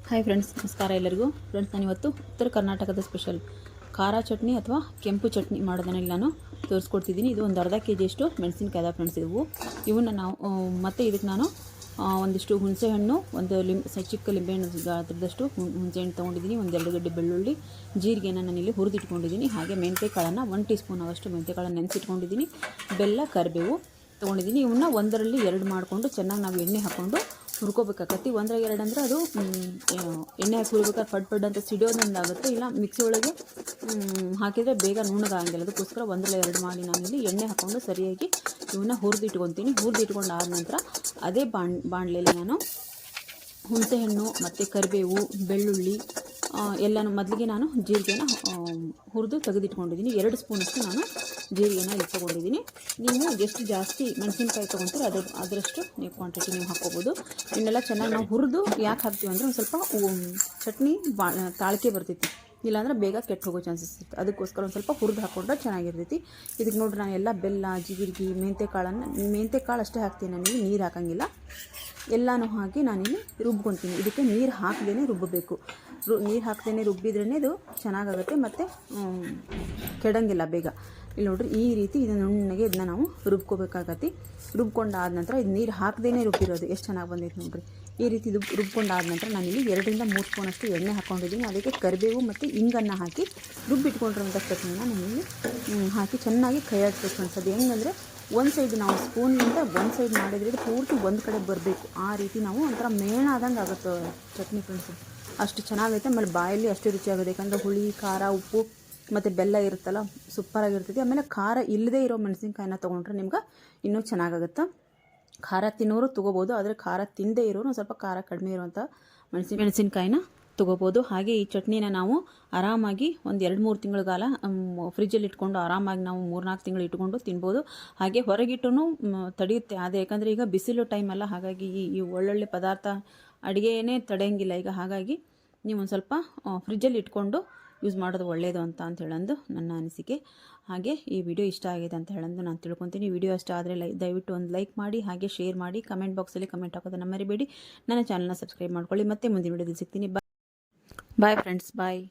Hi friends, ನಮಸ್ಕಾರ ಎಲ್ಲರಿಗೂ. Friends, ನಾನಿವತ್ತು ಉತ್ತರ ಕರ್ನಾಟಕದ ಸ್ಪೆಷಲ್ ಖಾರ ಚಟ್ನಿ ಅಥವಾ ಕೆಂಪು ಚಟ್ನಿ ಮಾಡೋದನ್ನು ಇಲ್ಲಿ ನಾನು ತೋರಿಸ್ಕೊಡ್ತಿದ್ದೀನಿ. ಇದು ಒಂದು ಅರ್ಧ ಕೆಜಿಯಷ್ಟು ಮೆಣಸಿನಕಾಯಿ ಅದ ಫ್ರೆಂಡ್ಸ್. ಇವನ್ನ ನಾವು ಮತ್ತು ಇದಕ್ಕೆ ನಾನು ಒಂದಿಷ್ಟು ಹುಣಸೆಹಣ್ಣು, ಒಂದು ಚಿಕ್ಕ ಲಿಂಬೆಹಣ್ಣು ಗಾತ್ರದಷ್ಟು ಹುಣಸೆಹಣ್ಣು ತೊಗೊಂಡಿದ್ದೀನಿ, ಒಂದು 2 ಗಡ್ಡೆ ಬೆಳ್ಳುಳ್ಳಿ, ಜೀರಿಗೆನ ನಾನಿಲ್ಲಿ ಹುರಿದಿಟ್ಕೊಂಡಿದ್ದೀನಿ. ಹಾಗೆ ಮೆಂತ್ಯಕಾಳನ್ನು 1 ಟೀ ಸ್ಪೂನ್ ಅವಷ್ಟು ಮೆಂತ್ಯಕಾಳನ್ನು ನೆನೆಸಿಟ್ಕೊಂಡಿದ್ದೀನಿ. ಬೆಲ್ಲ, ಕರಿಬೇವು ತೊಗೊಂಡಿದ್ದೀನಿ. ಇವನ್ನ 1ರಲ್ಲಿ 2 ಮಾಡಿಕೊಂಡು ಚೆನ್ನಾಗಿ ನಾವು ಎಣ್ಣೆ ಹಾಕ್ಕೊಂಡು ಹುರ್ಕೋಬೇಕಾಗತ್ತೆ. 1ರಲ್ಲಿ 2 ಅಂದರೆ ಅದು ಎಣ್ಣೆ ಹಾಕಿ ಹುರ್ಬೇಕಾದ್ರೆ ಪಡ್ ಅಂತ ಸಿಡಿಯೋದೊಂದಾಗುತ್ತೆ. ಇಲ್ಲ ಮಿಕ್ಸಿ ಒಳಗೆ ಹಾಕಿದರೆ ಬೇಗ ನುಣ್ಣಗಾಗಂಗಿಲ್ಲ. ಅದಕ್ಕೋಸ್ಕರ 1ರಲ್ಲಿ 2 ಮಾಡಿ ನಾನಿಲ್ಲಿ ಎಣ್ಣೆ ಹಾಕ್ಕೊಂಡು ಸರಿಯಾಗಿ ಇವನ್ನ ಹುರಿದಿಟ್ಕೊತೀನಿ. ಹುರಿದಿಟ್ಕೊಂಡು ಆದ ನಂತರ ಅದೇ ಬಾಣಲೆಯಲ್ಲಿ ನಾನು ಹುಣಸೆಹಣ್ಣು ಮತ್ತು ಕರಿಬೇವು, ಬೆಳ್ಳುಳ್ಳಿ ಎಲ್ಲನೂ ಮೊದಲಿಗೆ ನಾನು ಜೀರಿಗೆನ ಹುರಿದು ತೆಗೆದಿಟ್ಕೊಂಡಿದ್ದೀನಿ. 2 ಸ್ಪೂನಷ್ಟು ನಾನು ಜೀರಿಗೆನ ಇಲ್ಲಿ ತೊಗೊಂಡಿದ್ದೀನಿ. ನೀವು ಎಷ್ಟು ಜಾಸ್ತಿ ಮೆಣಸಿನ್ಕಾಯಿ ತೊಗೊತೀರ ಅದರಷ್ಟು ನೀವು ಕ್ವಾಂಟಿಟಿ ನೀವು ಹಾಕ್ಕೋಬೋದು. ಇವನ್ನೆಲ್ಲ ಚೆನ್ನಾಗಿ ನಾವು ಹುರಿದು ಯಾಕೆ ಹಾಕ್ತೀವಿ ಅಂದರೆ ಒಂದು ಸ್ವಲ್ಪ ಚಟ್ನಿ ತಾಳಿಕೆ ಬರ್ತೈತಿ, ಇಲ್ಲಾಂದ್ರೆ ಬೇಗ ಕೆಟ್ಟು ಹೋಗೋ ಚಾನ್ಸಸ್ ಇರುತ್ತೆ. ಅದಕ್ಕೋಸ್ಕರ ಒಂದು ಸ್ವಲ್ಪ ಹುರಿದು ಹಾಕ್ಕೊಂಡ್ರೆ ಚೆನ್ನಾಗಿರ್ತೈತಿ. ಇದಕ್ಕೆ ನೋಡಿರಿ, ನಾನು ಎಲ್ಲ ಬೆಲ್ಲ, ಜೀರಿಗೆ, ಮೆಂತ್ಯಕಾಳು ಅಷ್ಟೇ ಹಾಕ್ತೀನಿ. ನಾನಿಲ್ಲಿ ನೀರು ಹಾಕೋಂಗಿಲ್ಲ. ಎಲ್ಲನೂ ಹಾಕಿ ನಾನಿಲ್ಲಿ ರುಬ್ಕೊತೀನಿ. ಇದಕ್ಕೆ ನೀರು ಹಾಕದೇ ರುಬ್ಬಬೇಕು. ನೀರು ಹಾಕದೇ ರುಬ್ಬಿದ್ರೇ ಇದು ಚೆನ್ನಾಗಾಗುತ್ತೆ ಮತ್ತು ಕೆಡಂಗಿಲ್ಲ ಬೇಗ. ಇಲ್ಲಿ ನೋಡಿರಿ, ಈ ರೀತಿ ಇದನ್ನು ನುಣ್ಣಗೆ ಇದನ್ನ ನಾವು ರುಬ್ಕೋಬೇಕಾಗತ್ತೆ. ರುಬ್ಕೊಂಡಾದ ನಂತರ ಇದು ನೀರು ಹಾಕದೇ ರುಬ್ಬಿರೋದು ಎಷ್ಟು ಚೆನ್ನಾಗಿ ಬಂದೈತೆ ನೋಡಿರಿ. ಈ ರೀತಿ ಇದು ರುಬ್ಕೊಂಡಾದ ನಂತರ ನಾನಿಲ್ಲಿ 2ರಿಂದ 3 ಸ್ಪೂನಷ್ಟು ಎಣ್ಣೆ ಹಾಕ್ಕೊಂಡಿದ್ದೀನಿ. ಅದಕ್ಕೆ ಕರಿಬೇವು ಮತ್ತು ಇಂಗನ್ನು ಹಾಕಿ ರುಬ್ಬಿಟ್ಕೊಂಡಿರೋಂಥ ಚಟ್ನಿನ ನಾನಿಲ್ಲಿ ಹಾಕಿ ಚೆನ್ನಾಗಿ ಕೈ ಆಡಿಸ್ಬೇಕು ಫ್ರೆಂಡ್ಸ್. ಅದು ಹೆಂಗಂದರೆ ಒಂದು ಸೈಡ್ ನಾವು ಸ್ಪೂನಿಂದ ಒಂದು ಸೈಡ್ ಮಾಡಿದರೆ ಪೂರ್ತಿ ಒಂದು ಕಡೆ ಬರಬೇಕು. ಆ ರೀತಿ ನಾವು ಒಂಥರ ಮೇಣ ಆದಂಗೆ ಆಗುತ್ತೆ ಚಟ್ನಿ ಫ್ರೆಂಡ್ಸ್. ಅಷ್ಟು ಚೆನ್ನಾಗೈತೆ. ಆಮೇಲೆ ಬಾಯಲ್ಲಿ ಅಷ್ಟು ರುಚಿಯಾಗುತ್ತೆ. ಯಾಕಂದರೆ ಹುಳಿ, ಖಾರ, ಉಪ್ಪು ಮತ್ತು ಬೆಲ್ಲ ಇರುತ್ತಲ್ಲ, ಸೂಪರಾಗಿರ್ತೈತಿ. ಆಮೇಲೆ ಖಾರ ಇಲ್ಲದೇ ಇರೋ ಮೆಣಸಿನ್ಕಾಯಿನ ತೊಗೊಂಡ್ರೆ ನಿಮ್ಗೆ ಇನ್ನೂ ಚೆನ್ನಾಗಾಗುತ್ತೆ. ಖಾರ ತಿನ್ನೋರು ತೊಗೋಬೋದು, ಆದರೆ ಖಾರ ತಿನ್ನದೇ ಇರೋರು ಸ್ವಲ್ಪ ಖಾರ ಕಡಿಮೆ ಇರುವಂಥ ಮೆಣಸಿನ್ಕಾಯಿನ ತೊಗೋಬೋದು. ಹಾಗೆ ಈ ಚಟ್ನಿನ ನಾವು ಆರಾಮಾಗಿ ಒಂದು 2-3 ತಿಂಗಳ ಕಾಲ ಫ್ರಿಜ್ಜಲ್ಲಿ ಇಟ್ಕೊಂಡು ಆರಾಮಾಗಿ ನಾವು 3-4 ತಿಂಗಳು ಇಟ್ಕೊಂಡು ತಿನ್ಬೋದು. ಹಾಗೆ ಹೊರಗಿಟ್ಟು ತಡೆಯುತ್ತೆ. ಅದೇ ಯಾಕಂದರೆ ಈಗ ಬಿಸಿಲು ಟೈಮ್ ಅಲ್ಲ, ಹಾಗಾಗಿ ಈ ಒಳ್ಳೊಳ್ಳೆ ಪದಾರ್ಥ ಅಡುಗೆಯೇ ತಡೆಯೋಂಗಿಲ್ಲ ಈಗ. ಹಾಗಾಗಿ ನೀವು ಒಂದು ಸ್ವಲ್ಪ ಫ್ರಿಜ್ಜಲ್ಲಿ ಇಟ್ಕೊಂಡು ಯೂಸ್ ಮಾಡೋದು ಒಳ್ಳೆಯದು ಅಂತ ಹೇಳಂದು ನನ್ನ ಅನಿಸಿಕೆ. ಹಾಗೆ ಈ ವಿಡಿಯೋ ಇಷ್ಟ ಆಗಿದೆ ಅಂತ ಹೇಳಂದು ನಾನು ತಿಳ್ಕೊತೀನಿ. ವಿಡಿಯೋ ಇಷ್ಟ ಆದರೆ ದಯವಿಟ್ಟು ಒಂದು ಲೈಕ್ ಮಾಡಿ, ಹಾಗೆ ಶೇರ್ ಮಾಡಿ, ಕಮೆಂಟ್ ಬಾಕ್ಸಲ್ಲಿ ಕಮೆಂಟ್ ಹಾಕೋದನ್ನು ಮರಿಬೇಡಿ. ನನ್ನ ಚಾನಲ್ನ ಸಬ್ಸ್ಕ್ರೈಬ್ ಮಾಡ್ಕೊಳ್ಳಿ. ಮತ್ತೆ ಮುಂದಿನ ವಿಡಿಯೋದಲ್ಲಿ ಸಿಗ್ತೀನಿ. ಬಾಯ್ ಫ್ರೆಂಡ್ಸ್, ಬಾಯ್.